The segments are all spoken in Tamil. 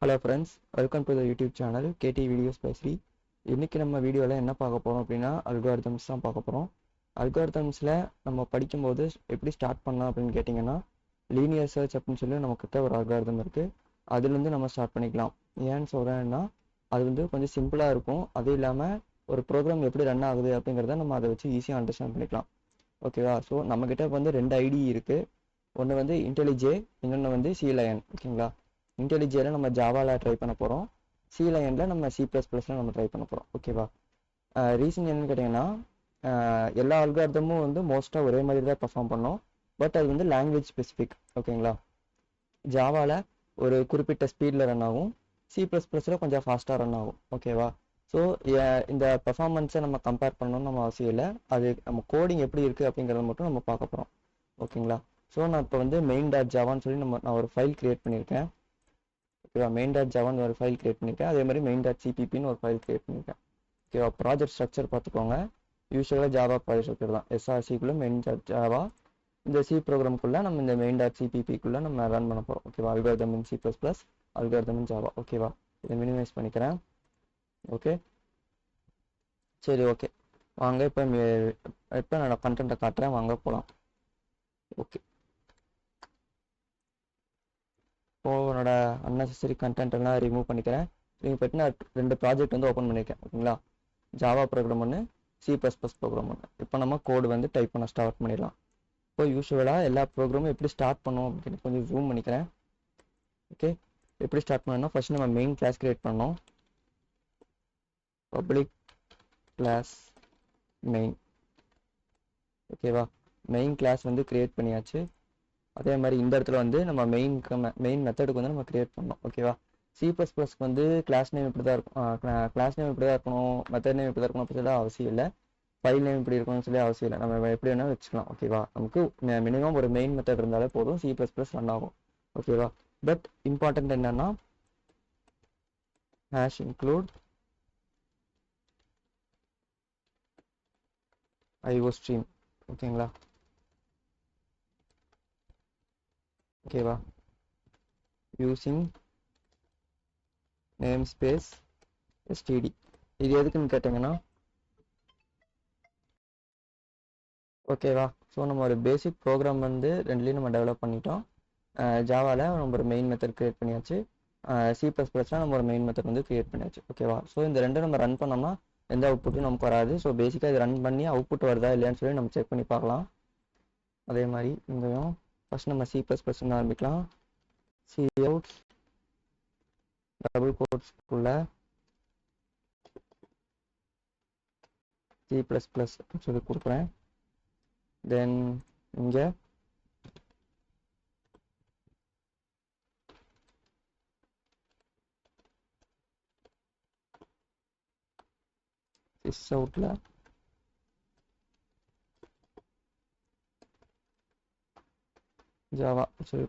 Hello friends, welcome to the YouTube channel KT Videos by Sri. இன்னைக்கு நம்ம வீடியோவில் என்ன பார்க்க போகிறோம் அப்படின்னா அல்காரிதம்ஸ் தான் பார்க்க போகிறோம். அல்காரிதம்ஸில் நம்ம படிக்கும்போது எப்படி ஸ்டார்ட் பண்ணலாம் அப்படின்னு கேட்டிங்கன்னா லீனியர் சர்ச் அப்படின்னு சொல்லி நம்மக்கிட்ட ஒரு அல்காரிதம் இருக்குது. அதுலேருந்து நம்ம ஸ்டார்ட் பண்ணிக்கலாம். ஏன்னு சொல்கிறேன்னா அது வந்து கொஞ்சம் சிம்பிளாக இருக்கும். அது இல்லாமல் ஒரு ப்ரோக்ராம் எப்படி ரன் ஆகுது அப்படிங்கிறத நம்ம அதை வச்சு ஈஸியாக அண்டர்ஸ்டாண்ட் பண்ணிக்கலாம். ஓகேவா? ஸோ நம்மக்கிட்ட வந்து 2 ஐடி இருக்குது. ஒன்று வந்து இன்டெலிஜே, இன்னொன்று வந்து CLion. ஓகேங்களா? இன்டெலிஜேல நம்ம ஜாவாவில் ட்ரை பண்ண போகிறோம். CLionல நம்ம C++ல நம்ம ட்ரை பண்ண போகிறோம். ஓகேவா? ரீசன் என்னன்னு கேட்டிங்கன்னா எல்லா அல்காரிதமும் வந்து மோஸ்ட்டாக ஒரே மாதிரி தான் பெர்ஃபார்ம் பண்ணோம். பட் அது வந்து லாங்குவேஜ் ஸ்பெசிஃபிக். ஓகேங்களா? ஜாவாவில் ஒரு குறிப்பிட்ட ஸ்பீடில் ரன் ஆகும், C++ல கொஞ்சம் ஃபாஸ்ட்டாக ரன் ஆகும். ஓகேவா? ஸோ இந்த பெர்ஃபார்மன்ஸை நம்ம கம்பேர் பண்ணணும்னு நம்ம அவசியம் இல்லை. அது நம்ம கோடிங் எப்படி இருக்குது அப்படிங்கிறத மட்டும் நம்ம பார்க்க போகிறோம். ஓகேங்களா? ஸோ நான் இப்போ வந்து main.javaன்னு சொல்லி நான் ஒரு ஃபைல் கிரியேட் பண்ணியிருக்கேன். ஓகேவா? main.javaன்னு ஒரு ஃபைல் கிரியேட் பண்ணியிருக்கேன். அதே மாதிரி main.cppன்னு ஒரு ஃபைல் கிரியேட் பண்ணியிருக்கேன். ஓகேவா? ப்ராஜெக்ட் ஸ்ட்ரக்சர் பார்த்துக்கோங்க. யூஸ்வலாக ஜாவா ப்ராஜெக்ட் ஸ்ட்ரக்சர் தான். SRCக்குள்ளே main.java, இந்த C ப்ரோக்ராம்குள்ளே நம்ம இந்த main.cppக்குள்ளே நம்ம ரன் பண்ண போகிறோம். ஓகேவா? அல்காரிதம் இன் C++, அல்காரிதம் இன் ஜாவா. ஓகேவா? இதை மினிமைஸ் பண்ணிக்கிறேன். ஓகே, சரி, ஓகே. வாங்க இப்போ நான் கண்டென்ட்டை காட்டுறேன். வாங்க போகலாம். ஓகே, இப்போது என்னோட அன்னெசரி கண்டென்ட் எல்லாம் ரிமூவ் பண்ணிக்கிறேன். ரிமூவ் பண்ணிட்டு நான் 2 ப்ராஜெக்ட் வந்து ஓப்பன் பண்ணியிருக்கேன். ஓகேங்களா? ஜாவா ப்ரோக்ராம் ஒன்று, C++ ப்ரோக்ராம் ஒன்று. இப்போ நம்ம கோடு வந்து டைப் பண்ண ஸ்டார்ட் பண்ணிடலாம். இப்போ யூஸ்வலாக எல்லா ப்ரோக்ராமும் எப்படி ஸ்டார்ட் பண்ணுவோம் அப்படின்னு கொஞ்சம் ஜூம் பண்ணிக்கிறேன். ஓகே, எப்படி ஸ்டார்ட் பண்ணணும்னா ஃபர்ஸ்ட் நம்ம மெயின் கிளாஸ் கிரியேட் பண்ணோம். Public class main. ஓகேவா? மெயின் கிளாஸ் வந்து கிரியேட் பண்ணியாச்சு. அதே மாதிரி இந்த இடத்துல வந்து நம்ம மெயின் மெத்தடுக்கு வந்து நம்ம கிரியேட் பண்ணோம். ஓகேவா? C++க்கு வந்து கிளாஸ் நேம் இப்படி தான் இருக்கும், கிளாஸ் நேம் இப்படி தான் இருக்கணும், மெத்தட் நேம் இப்படி தான் இருக்கணும் அப்படி சொல்லி அவசியம் இல்லை. ஃபைல் நேம் இப்படி இருக்கணும்னு சொல்லி அவசியம் இல்லை. நம்ம எப்படி வேணாலும் வச்சுக்கலாம். ஓகேவா? நமக்கு மினிமம் ஒரு மெயின் மெத்தட் இருந்தாலே போதும், C++ ரன் ஆகும். ஓகேவா? பட் இம்பார்ட்டன்ட் என்னன்னா ஹேஷ் இன்க்ளூட் IO ஸ்ட்ரீம். ஓகேங்களா? ஓகேவா? Using name space std. இது எதுக்குன்னு கேட்டிங்கன்னா ஓகேவா? ஸோ நம்ம ஒரு பேசிக் ப்ரோக்ராம் வந்து ரெண்டுலேயும் நம்ம டெவலப் பண்ணிட்டோம். ஜாவாவில் நம்ம ஒரு மெயின் மெத்தட் கிரியேட் பண்ணியாச்சு. C++ல நம்ம ஒரு மெயின் மெத்தட் வந்து கிரியேட் பண்ணியாச்சு. ஓகேவா? ஸோ இந்த ரெண்டும் நம்ம ரன் பண்ணோம்னா எந்த அவுட்புட்டும் நமக்கு வராது. ஸோ பேசிக்காக இது ரன் பண்ணி அவுட்புட் வருதா இல்லையான்னு சொல்லி நம்ம செக் பண்ணி பார்க்கலாம். அதே மாதிரி இங்கேயும் ஃபர்ஸ்ட் நம்ம C++ன்னு ஆரம்பிக்கலாம். cout டபுள் கோட்ஸ்க்குள்ள C++ சொல்லி கொடுக்குறேன். தென் இங்கே sysoutல ஜாவா சொல்லி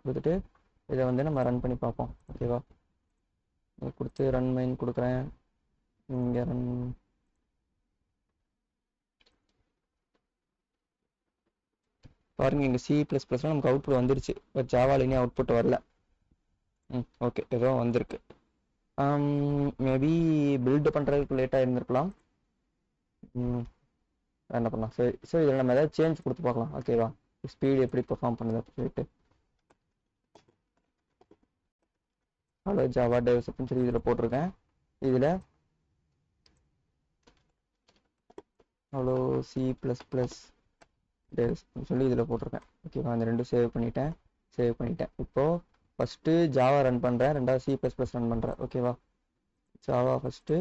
கொடுத்துட்டு இதை வந்து நம்ம ரன் பண்ணி பார்ப்போம். ஓகேவா? கொடுத்து ரன் மெயின் கொடுக்குறேன். இங்கே ரன் பாருங்க, இங்கே C++ல நமக்கு அவுட்புட் வந்துருச்சு. பட் ஜாவால இனி அவுட்புட் வரல. ஓகே, ஏதோ வந்திருக்கு. மேபி பில்டு பண்ணுறதுக்கு லேட்டாக இருந்திருக்கலாம். என்ன பண்ணலாம்? சரி, ஸோ இதில் நம்ம ஏதாவது சேஞ்ச் கொடுத்து பார்க்கலாம். ஓகேவா? ஸ்பீடு எப்படி பெர்ஃபார்ம் பண்ணுது அப்படின்னு சொல்லிட்டு ஹலோ ஜாவா டெவ்ஸ் அப்படின்னு சொல்லி இதில் போட்டிருக்கேன். இதில் ஹலோ C++ டெவ்ஸ் சொல்லி இதில் போட்டிருக்கேன். ஓகேவா? அந்த ரெண்டும் சேவ் பண்ணிட்டேன். இப்போது ஃபஸ்ட்டு ஜாவா ரன் பண்ணுறேன், ரெண்டாவது C++ ரன் பண்ணுறேன். ஓகேவா? Java first,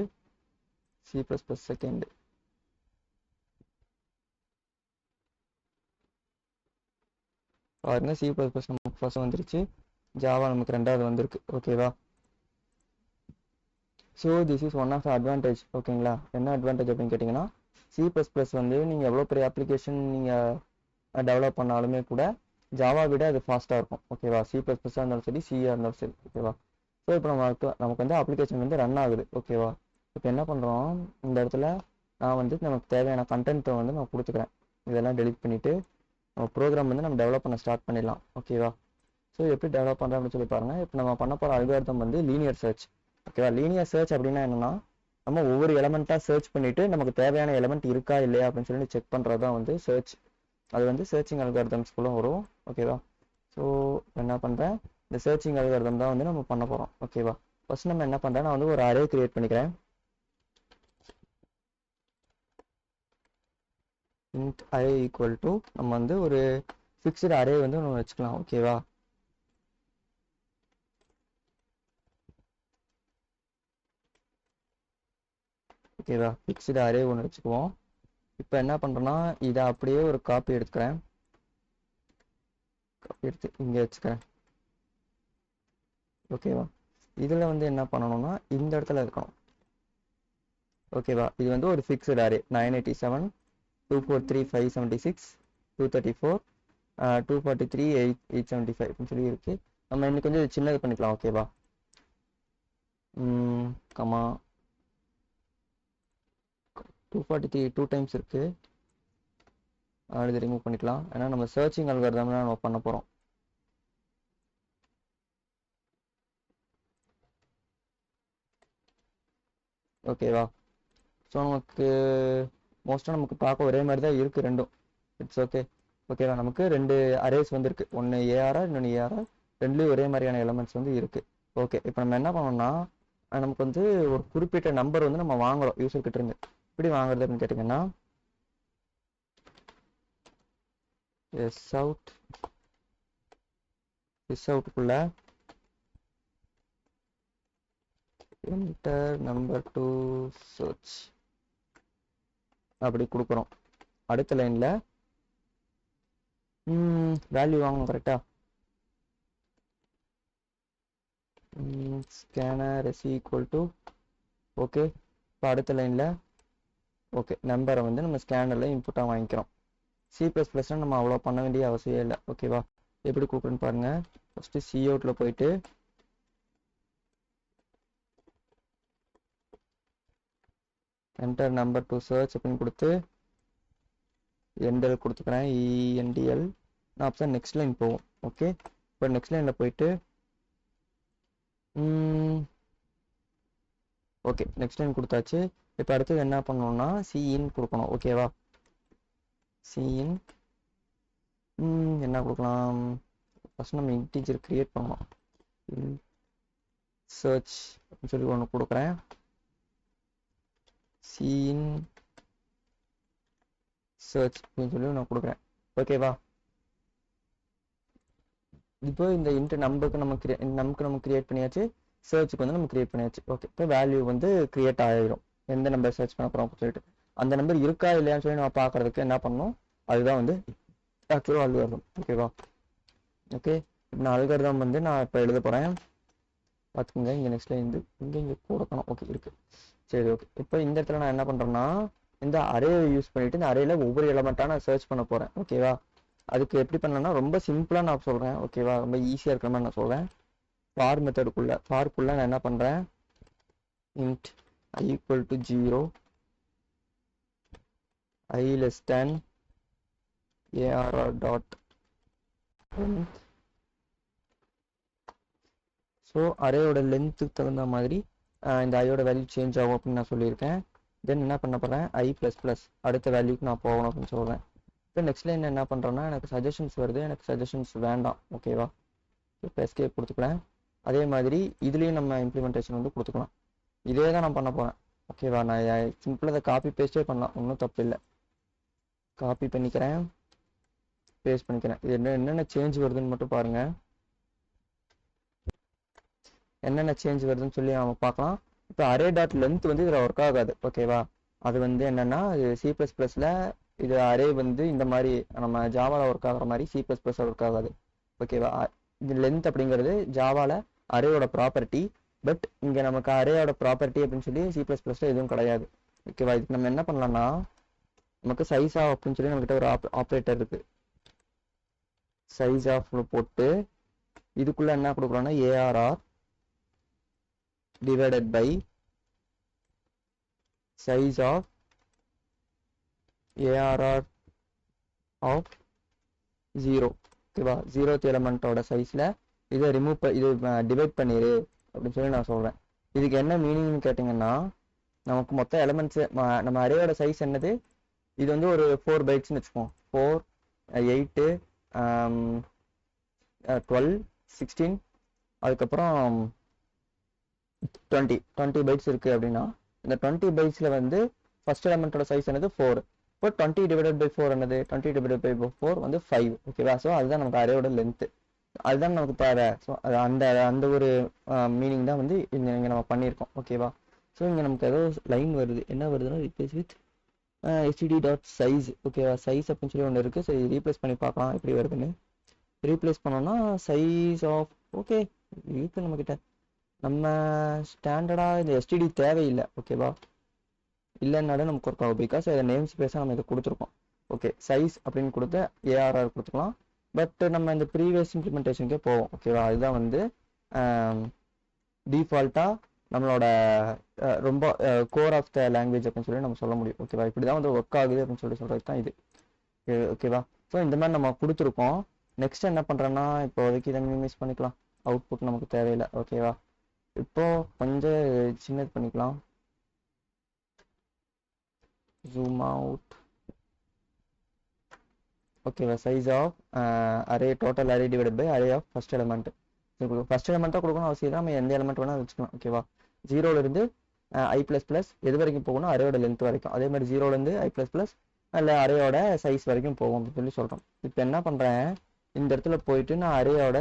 C++ second. பாருங்க, C++ நமக்கு ஃபர்ஸ்ட் வந்துருச்சு, ஜாவா நமக்கு ரெண்டாவது வந்திருக்கு. ஓகேவா? So this is one of the advantage. ஓகேங்களா? என்ன அட்வான்டேஜ் அப்படின்னு கேட்டிங்கன்னா C++ வந்து நீங்கள் எவ்வளோ பெரிய அப்ளிகேஷன் நீங்கள் டெவலப் பண்ணாலுமே கூட ஜாவா விட அது ஃபாஸ்ட்டாக இருக்கும். ஓகேவா? C++ஆக இருந்தாலும் சரி, சியாக இருந்தாலும் சரி. ஓகேவா? ஸோ இப்போ நமக்கு வந்து அப்ளிகேஷன் வந்து ரன் ஆகுது. ஓகேவா? இப்போ என்ன பண்ணுறோம், இந்த இடத்துல நான் வந்து நமக்கு தேவையான கண்டென்ட்டை வந்து நான் கொடுத்துக்கிறேன். இதெல்லாம் டெலிட் பண்ணிவிட்டு நம்ம ப்ரோக்ராம் வந்து நம்ம டெவலப் பண்ண ஸ்டார்ட் பண்ணிடலாம். ஓகேவா? ஸோ எப்படி டெவலப் பண்ணுறேன் அப்படின்னு சொல்லி பாருங்கள். இப்போ நம்ம பண்ண போகிற அல்காரிதம் வந்து லீனியர் சர்ச். ஓகேவா, லீனியர் சர்ச் அப்படின்னா என்னன்னா, நம்ம ஒவ்வொரு எலமெண்ட்டாக சர்ச் பண்ணிவிட்டு நமக்கு தேவையான எலமெண்ட் இருக்கா இல்லையா அப்படின்னு சொல்லி செக் பண்ணுறது தான் வந்து சர்ச். அது வந்து சர்ச்சிங் அல்காரிதம்ஸ்குள்ளே வரும். ஓகேவா, ஸோ என்ன பண்ணுறேன், இந்த சர்ச்சிங் அல்காரிதம் தான் வந்து நம்ம பண்ண போகிறோம். ஓகேவா, ஃபர்ஸ்ட் நம்ம என்ன பண்ணுறேன், நான் வந்து ஒரு அரே கிரியேட் பண்ணிக்கிறேன். int i ஈக்குவல் டு நம்ம வந்து ஒரு ஃபிக்ஸ்டு அரே வந்து நம்ம வச்சுக்கலாம். ஓகேவா, ஓகேவா, ஃபிக்ஸ்டு அரே ஒன்று வச்சுக்குவோம். இப்போ என்ன பண்ணுறேன்னா, இதை அப்படியே ஒரு காப்பி எடுத்துக்கிறேன். காப்பி எடுத்து இங்கே வச்சுக்கிறேன். ஓகேவா, இதில் வந்து என்ன பண்ணணும்னா இந்த இடத்துல இருக்கணும். ஓகேவா, இது வந்து ஒரு ஃபிக்ஸ்டு அரே 987 243 576 234 243 875 அப்படின்னு சொல்லி இருக்கு. நம்ம இன்னைக்கு கொஞ்சம் சின்னது பண்ணிக்கலாம். ஓகேவா, கமா 243 2 டைம்ஸ் இருக்கு, இது ரிமூவ் பண்ணிக்கலாம். ஏன்னா நம்ம சர்ச்சிங் அல்காரிதம் நம்ம பண்ண போகிறோம். ஓகேவா, ஸோ நமக்கு மோஸ்ட்டாக நமக்கு பார்க்க ஒரே மாதிரி தான் இருக்குது ரெண்டும். It's okay. ஓகேவா, நமக்கு ரெண்டு அரேஸ் வந்து இருக்குது, ஒன்று ஏஆர்ஆர் இன்னொன்று ஏஆர்ஆர், ரெண்டுலேயும் ஒரே மாதிரியான எலமெண்ட்ஸ் வந்து இருக்குது. ஓகே, இப்போ நம்ம என்ன பண்ணோம்னா, நமக்கு வந்து ஒரு குறிப்பிட்ட நம்பர் வந்து நம்ம வாங்குறோம் யூசர் கிட்ட இருந்து. எப்படி வாங்குறது அப்படின்னு கேட்டிங்கன்னா, S அவுட்டுக்குள்ள enter number to search அப்படி கொடுக்குறோம். அடுத்த லைன்ல வேல்யூ வாங்கணும் கரெக்டா. Scanner is equal to okay. இப்போ அடுத்த லைன்ல ஓகே நம்பரை வந்து நம்ம ஸ்கேனரில் இன்புட்டாக வாங்கிக்கிறோம். C++ல நம்ம அவ்வளோ பண்ண வேண்டிய அவசியம் இல்லை. ஓகேவா, எப்படி கொடுக்குறேன்னு பாருங்க. ஃபர்ஸ்ட் சி அவுட்ல போயிட்டு enter number to search அப்படின்னு கொடுத்து என்டல் கொடுத்துக்கிறேன், ENDL. நான் அப்போ நெக்ஸ்ட் லைன் போவோம். ஓகே, இப்போ நெக்ஸ்ட் லைனில் போயிட்டு ஓகே நெக்ஸ்ட் லைன் கொடுத்தாச்சு. இப்போ அடுத்தது என்ன பண்ணணும்னா சிஇன் கொடுக்கணும். ஓகேவா, சிஇன் என்ன கொடுக்கலாம், ஃபர்ஸ்ட் நம்ம இன்டீஜர் கிரியேட் பண்ணணும். சர்ச் அப்படின்னு சொல்லி ஒன்று கொடுக்குறேன். சிஇன் சர்ச் அப்படின்னு சொல்லி நான் கொடுக்குறேன். ஓகேவா, இப்போ இந்த இன்ட் நமக்கு நம்ம கிரியேட் பண்ணியாச்சு, சர்ச்சுக்கு வந்து நம்ம கிரியேட் பண்ணியாச்சு. ஓகே, இப்போ வேல்யூ வந்து கிரியேட் ஆகிடும். எந்த நம்பர் சர்ச் பண்ண போகிறோம் சொல்லிட்டு அந்த நம்பர் இருக்கா இல்லையான்னு சொல்லி நம்ம பார்க்கறதுக்கு என்ன பண்ணணும், அதுதான் வந்து ஆக்சுவலாக அல்காரிதம். ஓகேவா, ஓகே இப்போ நான் அல்காரிதம் வந்து நான் இப்போ எழுத போகிறேன். பார்த்துக்கோங்க, இங்கே நெக்ஸ்ட்ல இருந்து இங்கே கொடுக்கணும். ஓகே இருக்கு, சரி ஓகே. இப்போ இந்த இடத்துல நான் என்ன பண்ணுறேன்னா, இந்த அரேயை யூஸ் பண்ணிட்டு இந்த அரேல ஒவ்வொரு எலமெண்ட்டாக நான் சர்ச் பண்ண போகிறேன். ஓகேவா, அதுக்கு எப்படி பண்ணலன்னா ரொம்ப சிம்பிளாக நான் சொல்கிறேன். ஓகேவா, ரொம்ப ஈஸியாக இருக்கிற மாதிரி நான் சொல்கிறேன். ஃபார் ஃபார்க்குள்ள நான் என்ன பண்ணுறேன், int i equal to 0 i less than arr dot length. So அரேயோட லென்த்துக்கு தகுந்த மாதிரி இந்த ஐயோட வேல்யூ சேஞ்ச் ஆகும் அப்படின்னு நான் சொல்லியிருக்கேன். தென் என்ன பண்ண போகிறேன், i++ அடுத்த வேல்யூக்கு நான் போகணும் அப்படின்னு சொல்கிறேன். இப்போ நெக்ஸ்ட் லைன் என்ன பண்ணுறேன்னா, எனக்கு சஜஷன்ஸ் வருது, எனக்கு சஜஷன்ஸ் வேண்டாம். ஓகேவா, இப்போ எஸ்கேப் கொடுத்துக்கலாம். அதே மாதிரி இதுலேயும் நம்ம இம்ப்ளிமெண்டேஷன் வந்து கொடுத்துக்கலாம். இதே தான் நான் பண்ண போகிறேன். ஓகேவா, நான் சிம்பிளாக அதை காப்பி பேஸ்டே பண்ணலாம், ஒன்றும் தப்பு இல்லை. காப்பி பண்ணிக்கிறேன், பேஸ்ட் பண்ணிக்கிறேன். இது என்னென்ன சேஞ்ச் வருதுன்னு மட்டும் பாருங்கள். என்னென்ன சேஞ்ச் வருதுன்னு சொல்லி நம்ம பார்க்கலாம். இப்போ அரே டாட் லென்த் வந்து இதில் ஒர்க் ஆகாது. ஓகேவா, அது வந்து என்னென்னா C++ல இது அரே வந்து இந்த மாதிரி நம்ம ஜாவாவில் ஒர்க் ஆகிற மாதிரி C++ ஒர்க் ஆகாது. ஓகேவா, இது லென்த் அப்படிங்கிறது ஜாவாவில் அரேயோட ப்ராப்பர்ட்டி. பட் இங்கே நமக்கு அரேயோட ப்ராப்பர்ட்டி அப்படின்னு சொல்லி C++ல எதுவும் கிடையாது. ஓகேவா, இதுக்கு நம்ம என்ன பண்ணலாம்னா, நமக்கு சைஸ் ஆஃப் அப்படின்னு சொல்லி நம்மகிட்ட ஒரு ஆப்ரேட்டர் இருக்கு. சைஸ் ஆஃப் போட்டு இதுக்குள்ள என்ன கொடுக்குறோம்னா ARR divided by size of ARR of 0. ஓகேவா, 0th எலமெண்டோட சைஸ்ல இதை இது டிவைட் பண்ணிடு அப்படின்னு சொல்லி நான் சொல்கிறேன். இதுக்கு என்ன மீனிங்னு கேட்டிங்கன்னா, நமக்கு மொத்த எலமெண்ட்ஸு நம்ம அரேயோட சைஸ் என்னது, இது வந்து ஒரு 4 பைட்ஸ்னு வச்சுக்கோம். 4 8 12 16 அதுக்கப்புறம் 20 பைட்ஸ் இருக்குது அப்படின்னா, இந்த 20 பைட்ஸில் வந்து ஃபர்ஸ்ட் எலமெண்ட்டோட சைஸ் என்னது 4. இப்போ 20 டிவைடட் பை 4 என்னது, 20 டிவைடட் பை 4 வந்து 5. ஓகேவா? ஸோ அதுதான் நமக்கு அரேயோட லென்த்து, அதுதான் நமக்கு தேவை. ஸோ அது அந்த அந்த ஒரு மீனிங் தான் வந்து இங்கே நம்ம பண்ணியிருக்கோம். ஓகேவா? ஸோ இங்கே நமக்கு ஏதோ லைன் வருது, என்ன வருதுன்னா ரீப்ளேஸ் வித் std.size. ஓகேவா? சைஸ் அப்படின்னு சொல்லி ஒன்று இருக்குது. சரி, ரீப்ளேஸ் பண்ணி பார்க்கலாம் எப்படி வருதுன்னு. ரீப்ளேஸ் பண்ணோம்னா சைஸ் ஆஃப் ஓகே இருக்குது நம்மக்கிட்ட. நம்ம ஸ்டாண்டர்டாக இந்த எஸ்டிடி தேவையில்லை. ஓகேவா? இல்லைன்னாலும் நமக்கு ஒர்க் ஆகும், பிகாஸ் நேம் ஸ்பேஸாக நம்ம இதை கொடுத்துருக்கோம். ஓகே, சைஸ் அப்படின்னு கொடுத்து ARR கொடுத்துக்கலாம். பட் நம்ம இந்த ப்ரீவியஸ் இம்ப்ளிமெண்டேஷனுக்கே போவோம். ஓகேவா? அதுதான் வந்து டிஃபால்ட்டாக நம்மளோட ரொம்ப கோர் ஆஃப் த லாங்குவேஜ் அப்படின்னு சொல்லி நம்ம சொல்ல முடியும். ஓகேவா? இப்படி தான் வந்து ஒர்க் ஆகுது அப்படின்னு சொல்லி சொல்கிறது தான் இது. ஓகேவா? ஸோ இந்த மாதிரி நம்ம கொடுத்துருக்கோம். நெக்ஸ்ட் என்ன பண்ணுறேன்னா, இப்போதைக்கு இதை மினிமைஸ் பண்ணிக்கலாம், அவுட்புட் நமக்கு தேவையில்லை. ஓகேவா? இப்போ கொஞ்சம் சின்னது பண்ணிக்கலாம், ஜூம் அவுட். ஓகேவா? Size of array, total array divided by array of first element. First எலமெண்ட்டாக கொடுக்கணும் அவசியம் இல்லை, நம்ம எந்த எலமெண்ட் வேணால் வச்சுக்கலாம். ஓகேவா? 0லேருந்து i++ எது வரைக்கும் போகணும், அரேயோட லென்த் வரைக்கும். அதே மாதிரி 0லேருந்து i++ இல்லை அரேயோட சைஸ் வரைக்கும் போகும் அப்படின்னு சொல்லி சொல்கிறோம். இப்போ என்ன பண்ணுறேன், இந்த இடத்துல போயிட்டு நான் அரேயோட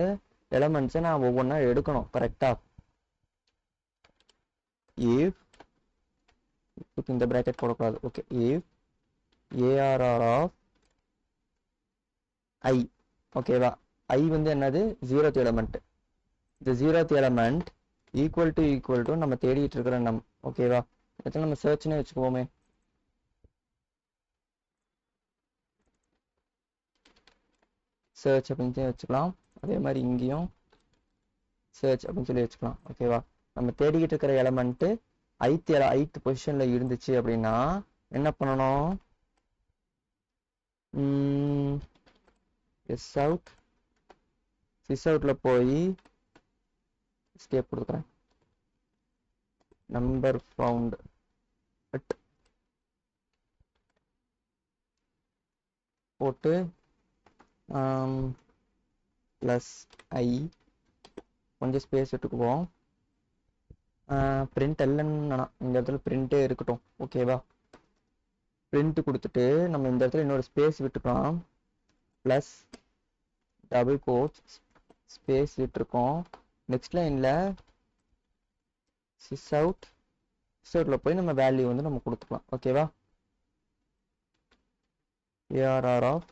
எலமெண்ட்ஸை நான் ஒவ்வொன்றா எடுக்கணும். கரெக்டாக if இந்த ப்ராக்கெட் போடக்கூடாது. Okay, if ARR of i. ஓகேவா? i வந்து என்னது, 0th எலமெண்ட். இந்த 0th எலமெண்ட் ஈக்குவல் டு நம்ம தேடிட்டு இருக்கிற ஓகேவா? இடத்துல நம்ம சர்ச்னே வச்சுக்குவோமே. சர்ச் அப்படின்னு வச்சுக்கலாம். அதே மாதிரி இங்கேயும் சர்ச் அப்படின்னு சொல்லி வச்சுக்கலாம். ஓகேவா? நம்ம தேடிக்கிட்டு இருக்கிற எலமெண்ட்டு ஐத் பொசிஷனில் இருந்துச்சு அப்படின்னா என்ன பண்ணணும், சிஸ்அவுட்டில் போய் ஸ்டெப் கொடுக்குறேன், நம்பர் ஃபவுண்ட் போட்டு +i கொஞ்சம் ஸ்பேஸ் விட்டுக்குவோம். பிரிண்ட் இல்லைன்னா இந்த இடத்துல பிரிண்டே இருக்கட்டும். ஓகேவா? பிரிண்ட் கொடுத்துட்டு நம்ம இந்த இடத்துல இன்னொரு ஸ்பேஸ் விட்டுக்கலாம், ப்ளஸ் டபுள் கோட்ஸ் ஸ்பேஸ் விட்டுருக்கோம். நெக்ஸ்ட் லைனில் சிஸ்அவுட்டில் போய் நம்ம வேல்யூ வந்து நம்ம கொடுத்துக்கலாம். ஓகேவா? ARR of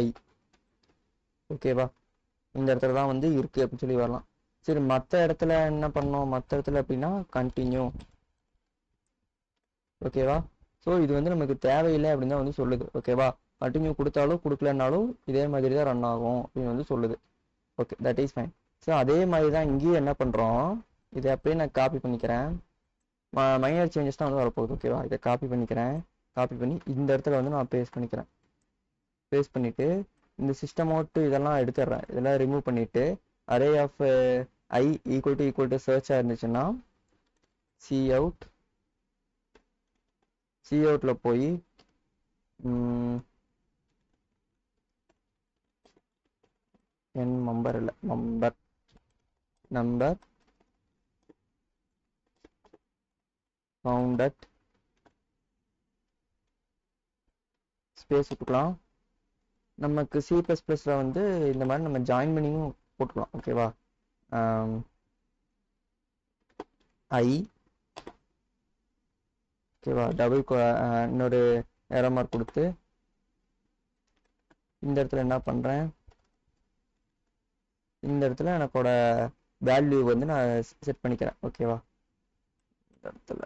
i. ஓகேவா? இந்த இடத்துல தான் வந்து இருக்குது அப்படின்னு சொல்லி வரலாம். சரி, மற்ற இடத்துல என்ன பண்ணோம், மற்ற இடத்துல அப்படின்னா கண்டினியூ. ஓகேவா? ஸோ இது வந்து நமக்கு தேவையில்லை அப்படின்னு தான் வந்து சொல்லுது. ஓகேவா? கண்டினியூ கொடுத்தாலும் கொடுக்கலனாலும் இதே மாதிரி தான் ரன் ஆகும் அப்படின்னு வந்து சொல்லுது. Okay, that is fine. So அதே மாதிரி தான் இங்கேயும் என்ன பண்ணுறோம், இதை அப்படியே நான் காப்பி பண்ணிக்கிறேன். மைனர் சேஞ்சஸ் தான் வந்து வரப்போகுது. ஓகேவா? இதை காப்பி பண்ணிக்கிறேன். காப்பி பண்ணி இந்த இடத்துல வந்து நான் பேஸ்ட் பண்ணிக்கிறேன். பேஸ்ட் பண்ணிவிட்டு இந்த சிஸ்டம் அவுட் இதெல்லாம் எடுத்துடுறேன், இதெல்லாம் ரிமூவ் பண்ணிவிட்டு array of i equal to சர்ச்சாக இருந்துச்சுன்னா coutல போய் நம்பர் ஃபவுண்ட் அட் ஸ்பேஸ் விட்டுக்கலாம். நமக்கு C++ல வந்து இந்த மாதிரி நம்ம ஜாயின் பண்ணியும் போட்டுக்கலாம். ஓகேவா? i ஓகேவா, டபுள் இன்னொரு ஏரோ மார்க் கொடுத்து இந்த இடத்துல என்ன பண்ணுறேன், இந்த இடத்துல எனக்கோட வேல்யூ வந்து நான் செட் பண்ணிக்கிறேன். ஓகேவா? இந்த இடத்துல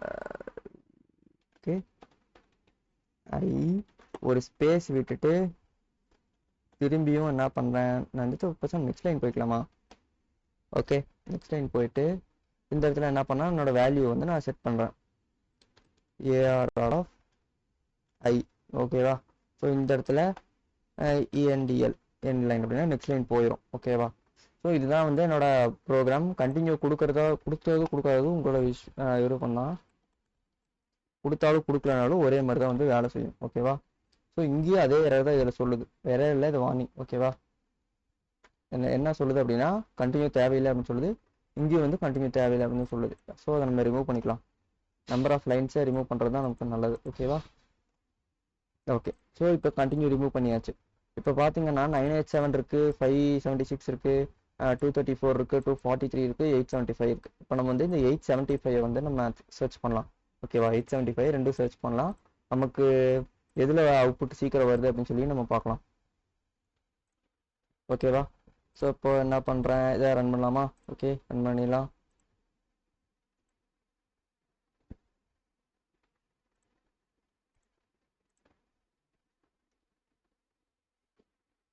ஓகே, ஐ ஒரு ஸ்பேஸ் விட்டுட்டு திரும்பியும் என்ன பண்ணுறேன், நான் வந்துட்டு நெக்ஸ்ட் லைன் போய்க்கலாமா? ஓகே, நெக்ஸ்ட் லைன் போயிட்டு இந்த இடத்துல என்ன பண்ணால் என்னோட வேல்யூ வந்து நான் செட் பண்ணுறேன், ARR ஆஃப் i. ஓகேவா? ஸோ இந்த இடத்துல ENDL எண்ட் லைன் அப்படின்னா நெக்ஸ்ட் லைன் போயிடும். ஓகேவா? ஸோ இதுதான் வந்து என்னோட ப்ரோக்ராம். கண்டினியூ கொடுக்காதது உங்களோட விருப்பம் தான். கொடுத்தாலும் கொடுக்கலனாலும் ஒரே மாதிரி தான் வந்து வேலை செய்யும். ஓகேவா? ஸோ இங்கேயும் அதே எரர் தான் இதில் சொல்லுது. எரர் இல்லை, இது வார்னிங். ஓகேவா? என்ன சொல்லுது அப்படின்னா கண்டினியூ தேவையில்லை அப்படின்னு சொல்லுது. இங்கேயும் வந்து கண்டினியூ தேவையில்லை அப்படின்னு சொல்லுது. ஸோ அதை நம்ம ரிமூவ் பண்ணிக்கலாம். நம்பர் ஆஃப் லைன்ஸை ரிமூவ் பண்ணுறது தான் நமக்கு நல்லது. ஓகேவா? ஓகே. ஸோ இப்போ கண்டினியூ ரிமூவ் பண்ணியாச்சு. இப்போ பார்த்தீங்கன்னா 987 இருக்குது, 576 இருக்குது, 234 இருக்குது, 243 இருக்குது, 875 இருக்குது. இப்போ நம்ம வந்து இந்த 875 வந்து நம்ம சர்ச் பண்ணலாம். ஓகேவா? 875 ரெண்டும் சர்ச் பண்ணலாம். நமக்கு எதில் அவுட்புட் சீக்கிரம் வருது அப்படின்னு சொல்லி நம்ம பார்க்கலாம். ஓகேவா? ஸோ இப்போ என்ன பண்ணுறேன், இதை ரன் பண்ணலாமா? ஓகே, ரன் பண்ணிடலாம்.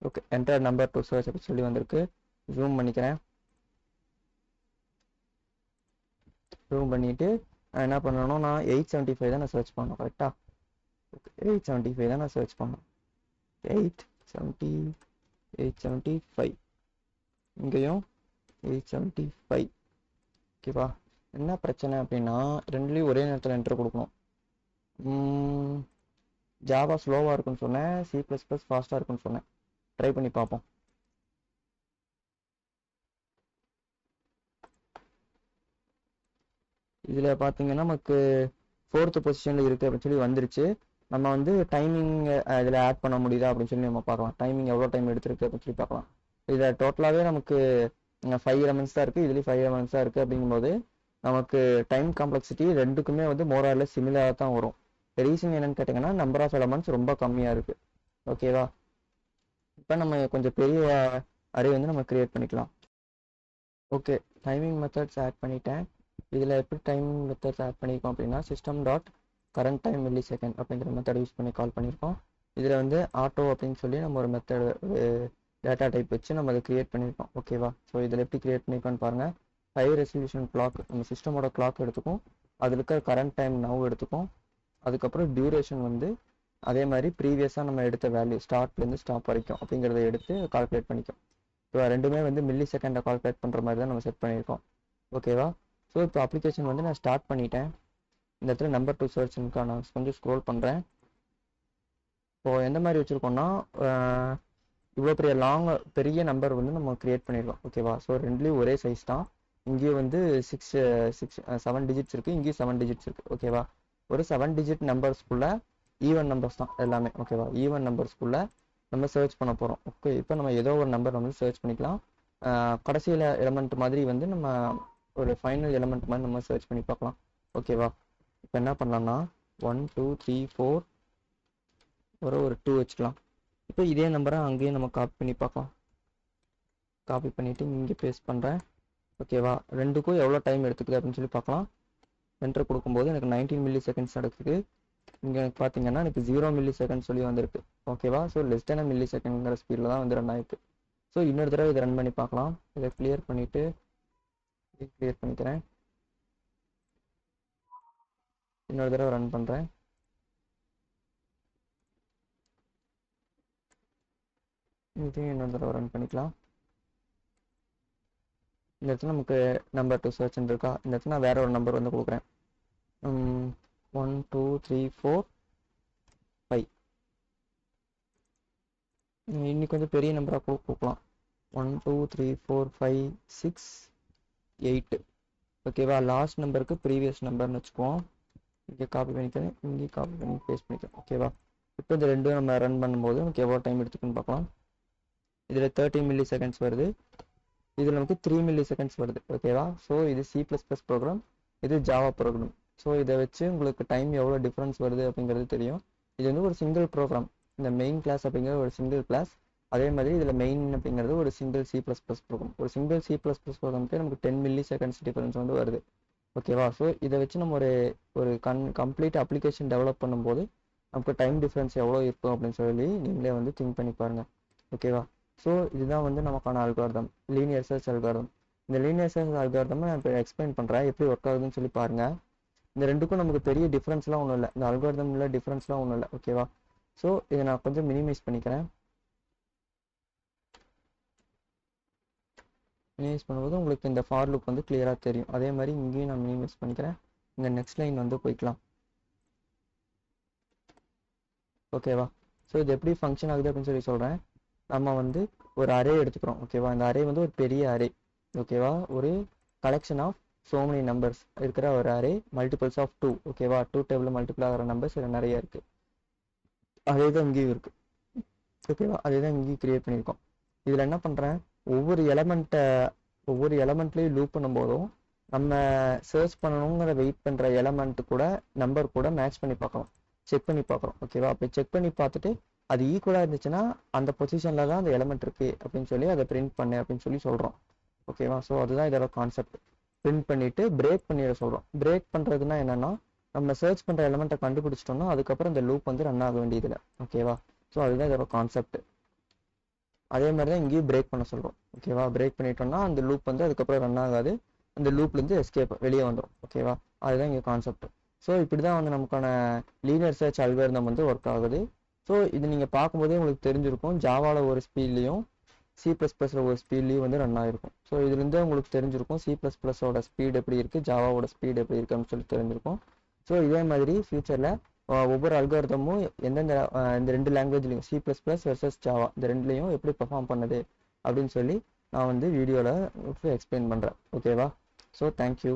Okay, enter number to search அப்படி சொல்லி வந்திருக்கு. ஜூம் பண்ணிக்கிறேன். ஜூம் பண்ணிவிட்டு நான் என்ன பண்ணணும், நான் 875 தான் நான் சர்ச் பண்ணணும். கரெக்டாக? ஓகே, 875 தான் நான் சர்ச் பண்ணணும். 875 இங்கேயும் 875. ஓகேவா? என்ன பிரச்சனை அப்படின்னா ரெண்டுலேயும் ஒரே நேரத்தில் என்டர் கொடுக்கணும். ஜாவா ஸ்லோவாக இருக்குன்னு சொன்னேன், C++ ஃபாஸ்ட்டாக இருக்குன்னு சொன்னேன். ட்ரை பண்ணி பார்ப்போம். இதில் பார்த்தீங்கன்னா நமக்கு 4th பொசிஷனில் இருக்குது அப்படின்னு சொல்லி வந்துருச்சு. நம்ம வந்து டைமிங் இதில் ஆட் பண்ண முடியுதா அப்படின்னு சொல்லி நம்ம பார்க்கலாம். டைமிங் எவ்வளோ டைம் எடுத்துருக்கு அப்படின்னு சொல்லி பார்க்கலாம். இதில் டோட்டலாகவே நமக்கு 5 எலமெண்ட்ஸ் தான் இருக்குது, இதுலேயும் 5 எலமெண்ட்ஸ் தான் இருக்குது. அப்படிங்கும்போது நமக்கு டைம் காம்ப்ளெக்சிட்டி ரெண்டுக்குமே வந்து மோரார்ல சிமிலராக தான் வரும். ரீசன் என்னன்னு கேட்டிங்கன்னா நம்பர் ஆஃப் எலமெண்ட்ஸ் ரொம்ப கம்மியாக இருக்குது. ஓகேவா? இப்போ நம்ம கொஞ்சம் பெரிய அரே வந்து நம்ம கிரியேட் பண்ணிக்கலாம். ஓகே, டைமிங் மெத்தட்ஸ் ஆட் பண்ணிட்டேன். இதில் எப்படி டைமிங் மெத்தட்ஸ் ஆட் பண்ணியிருக்கோம் அப்படின்னா system dot current time milli second அப்படிங்கிற மெத்தட் யூஸ் பண்ணி கால் பண்ணியிருக்கோம். இதில் வந்து ஆட்டோ அப்படின்னு சொல்லி நம்ம ஒரு மெத்தட் டேட்டா டைப் வச்சு நம்ம அதை கிரியேட் பண்ணியிருக்கோம். ஓகேவா? ஸோ இதில் எப்படி கிரியேட் பண்ணியிருக்கோன்னு பாருங்கள். ஹை ரெசல்யூஷன் கிளாக், நம்ம சிஸ்டமோட கிளாக் எடுத்துக்கும், அதில் இருக்கிற கரண்ட் டைம் நவ் எடுத்துக்கும், அதுக்கப்புறம் டியூரேஷன் வந்து அதே மாதிரி ப்ரீவியஸாக நம்ம எடுத்த வேல்யூ ஸ்டார்ட்லேருந்து ஸ்டாப் வரைக்கும் அப்படிங்கிறத எடுத்து கால்குலேட் பண்ணிக்கும். ஸோ ரெண்டுமே வந்து மில்லி செகண்டை கால்குலேட் பண்ணுற மாதிரி தான் நம்ம செட் பண்ணியிருக்கோம். ஓகேவா? ஸோ இப்போ அப்ளிகேஷன் வந்து நான் ஸ்டார்ட் பண்ணிட்டேன். இந்த இடத்துல நம்பர் டு சர்ச்னுக்கா நான் கொஞ்சம் ஸ்க்ரோல் பண்ணுறேன். இப்போது எந்த மாதிரி வச்சுருக்கோம்னா இவ்வளோ பெரிய நம்பர் வந்து நம்ம க்ரியேட் பண்ணியிருக்கோம். ஓகேவா? ஸோ ரெண்டுலேயும் ஒரே சைஸ் தான். இங்கேயும் வந்து 7 டிஜிட்ஸ் இருக்குது, இங்கேயும் 7 டிஜிட்ஸ் இருக்குது. ஓகேவா? ஒரு 7 டிஜிட் நம்பர்ஸ்குள்ளே ஈவன் நம்பர்ஸ் தான் எல்லாமே. ஓகேவா? ஈவன் நம்பர்ஸ்குள்ளே நம்ம சர்ச் பண்ண போகிறோம். ஓகே, இப்போ நம்ம ஏதோ ஒரு நம்பர் நம்ம சர்ச் பண்ணிக்கலாம். கடைசியில் எலமெண்ட் மாதிரி வந்து நம்ம ஒரு ஃபைனல் எலமெண்ட் மாதிரி நம்ம சர்ச் பண்ணி பார்க்கலாம். ஓகேவா? இப்போ என்ன பண்ணலாம்னா 1 2 3 4 ஒரு 2 வச்சுக்கலாம். இப்போ இதே நம்பரை அங்கேயும் நம்ம காப்பி பண்ணி பார்க்கலாம். காப்பி பண்ணிவிட்டு இங்கே பேஸ்ட் பண்ணுறேன். ஓகேவா? ரெண்டுக்கும் எவ்வளோ டைம் எடுத்துக்குது அப்படின்னு சொல்லி பார்க்கலாம். என்டர் கொடுக்கும்போது எனக்கு 19 மில்லி செகண்ட்ஸ் எடுக்குது. இங்கே எனக்கு பார்த்தீங்கன்னா எனக்கு 0 மில்லி செகண்ட் சொல்லி வந்திருக்கு. ஓகேவா? ஸோ லெஸ் தேன் மில்லி செகண்ட்ங்கிற ஸ்பீடில் தான் வந்து ரன் ஆயிருக்கு. ஸோ இன்னொரு தடவை இதை ரன் பண்ணி பார்க்கலாம். இதை கிளியர் பண்ணிவிட்டு கிளியர் பண்ணிக்கிறேன். இன்னொரு தடவை ரன் பண்ணுறேன். இதையும் இன்னொரு தடவை ரன் பண்ணிக்கலாம். இந்த இடத்துல நமக்கு நம்பர் டு சர்ச் இருக்கா, இந்த இடத்துல நான் வேற ஒரு நம்பர் வந்து கொடுக்குறேன். 1 2 3 4 5. இன்னைக்கு கொஞ்சம் பெரிய நம்பராக கொடுக்கலாம். 1 2 3 4 5 6 8. ஓகேவா? லாஸ்ட் நம்பருக்கு ப்ரீவியஸ் நம்பர்னு வச்சுக்குவோம். இங்கே காப்பி பண்ணிக்கிறேன், இங்கே காப்பி பண்ணி பேஸ்ட் பண்ணிக்கிறேன். ஓகேவா? இப்போ இந்த ரெண்டும் நம்ம ரன் பண்ணும்போது நமக்கு எவ்வளோ டைம் எடுத்துக்குன்னு பார்க்கலாம். இதில் 30 மில்லி செகண்ட்ஸ் வருது, இதில் நமக்கு 3 மில்லி செகண்ட்ஸ் வருது. ஓகேவா? ஸோ இது C++ ப்ரோக்ராம், இது ஜாவா ப்ரோக்ராம். ஸோ இதை வச்சு உங்களுக்கு டைம் எவ்வளோ டிஃப்ரென்ஸ் வருது அப்படிங்கிறது தெரியும். இது வந்து ஒரு சிங்கிள் ப்ரோக்ராம். இந்த மெயின் கிளாஸ் அப்படிங்கிறது ஒரு சிங்கிள் கிளாஸ். அதே மாதிரி இதில் மெயின் அப்படிங்கிறது ஒரு சிங்கிள் C++ ப்ரோக்ராம். ஒரு சிங்கிள் C++ ப்ரோக்ராமுக்கு நமக்கு 10 மில்லி செகண்ட்ஸ் டிஃபரன்ஸ் வந்து வருது. ஓகேவா? ஸோ இதை வச்சு நம்ம ஒரு கம்ப்ளீட் அப்ளிகேஷன் டெவலப் பண்ணும்போது நமக்கு டைம் டிஃப்ரென்ஸ் எவ்வளோ இருக்கும் அப்படின்னு சொல்லி நீங்களே வந்து திங்க் பண்ணி பாருங்கள். ஓகேவா? ஸோ இதுதான் வந்து நமக்கான அல்காரிதம், லீனியர் சர்ச் அல்காரிதம். இந்த லீனியர் சர்ச் அல்காரிதம் நான் இப்போ எக்ஸ்பிளைன் பண்ணுறேன், எப்படி ஒர்க் ஆகுதுன்னு சொல்லி பாருங்கள். இந்த ரெண்டுக்கும் நமக்கு பெரிய டிஃப்ரென்ஸ்லாம் ஒன்றும் இல்லை, இந்த அல்காரிதமில் டிஃப்ரென்ஸ்லாம் ஒன்றும் இல்லை. ஓகேவா? ஸோ இதை நான் கொஞ்சம் மினிமைஸ் பண்ணிக்கிறேன். மினிமைஸ் பண்ணும்போது உங்களுக்கு இந்த ஃபார் லுக் வந்து கிளியராக தெரியும். அதே மாதிரி இங்கேயும் நான் மினிமைஸ் பண்ணிக்கிறேன். இந்த நெக்ஸ்ட் லைன் வந்து போய்க்கலாம். ஓகேவா? ஸோ இது எப்படி ஃபங்க்ஷன் ஆகுது அப்படின்னு சொல்லி சொல்கிறேன். நம்ம வந்து ஒரு அரே எடுத்துக்கிறோம். ஓகேவா? இந்த அரே வந்து ஒரு பெரிய அரே. ஓகேவா? ஒரு collection of so many numbers இருக்கிற ஒரு அரே, மல்டிபிள்ஸ் ஆஃப் 2. ஓகேவா? 2 டேபிள் மல்டிபிள் ஆகிற நம்பர்ஸ் இதில் நிறைய இருக்குது. அதே தான் இங்கேயும் இருக்குது. ஓகேவா? அதே தான் இங்கேயும் கிரியேட் பண்ணியிருக்கோம். இதில் என்ன பண்ணுறேன், ஒவ்வொரு எலமெண்ட்லேயும் லூப் பண்ணும்போதும் நம்ம சர்ச் பண்ணணுங்கிற வெயிட் பண்ணுற எலமெண்ட் கூட நம்பர் கூட மேட்ச் பண்ணி பார்க்கலாம், செக் பண்ணி பார்க்குறோம். ஓகேவா? அப்போ செக் பண்ணி பார்த்துட்டு அது ஈக்குவலாக இருந்துச்சுன்னா அந்த பொசிஷனில் தான் அந்த எலமெண்ட் இருக்குது அப்படின்னு சொல்லி அதை பிரிண்ட் பண்ணு அப்படின்னு சொல்லி சொல்கிறோம். ஓகேவா? ஸோ அதுதான் இதோட கான்செப்ட். பிரிண்ட் பண்ணிவிட்டு பிரேக் பண்ணிட சொல்கிறோம். பிரேக் பண்ணுறதுனா என்னென்னா, நம்ம சர்ச் பண்ணுற எலமெண்ட்டை கண்டுபிடிச்சிட்டோம்னா அதுக்கப்புறம் இந்த லூப் வந்து ரன் ஆக வேண்டியதில்லை. ஓகேவா? ஸோ அதுதான் இதோட கான்செப்ட். அதே மாதிரி தான் இங்கேயும் பிரேக் பண்ண சொல்கிறோம். ஓகேவா? பிரேக் பண்ணிட்டோம்னா அந்த லூப் வந்து அதுக்கப்புறம் ரன் ஆகாது, அந்த லூப்லேருந்து எஸ்கேப் வெளியே வந்துடும். ஓகேவா? அதுதான் இங்கே கான்செப்ட். ஸோ இப்படி தான் வந்து நமக்கான லீனியர் சர்ச் அல்காரிதம் வந்து ஒர்க் ஆகுது. ஸோ இது நீங்கள் பார்க்கும்போதே உங்களுக்கு தெரிஞ்சிருக்கும், ஜாவாவில் ஒரு ஸ்பீட்லேயும் C++ல ஒரு ஸ்பீட்லேயும் வந்து ரன் ஆகிருக்கும். ஸோ இதுலேருந்தே உங்களுக்கு தெரிஞ்சிருக்கும் C++ஓட ஸ்பீட் எப்படி இருக்குது, ஜாவாவோட ஸ்பீட் எப்படி இருக்குன்னு சொல்லி தெரிஞ்சிருக்கும். ஸோ இதே மாதிரி ஃபியூச்சரில் ஒவ்வொரு அல்காரிதமும் எந்தெந்த இந்த 2 லாங்குவேஜ்லையும் C++ வெர்சஸ் ஜாவா இந்த ரெண்டுலையும் எப்படி பெர்ஃபார்ம் பண்ணுது அப்படின்னு சொல்லி நான் வந்து வீடியோவில் எக்ஸ்பிளைன் பண்ணுறேன். ஓகேவா? So thank you.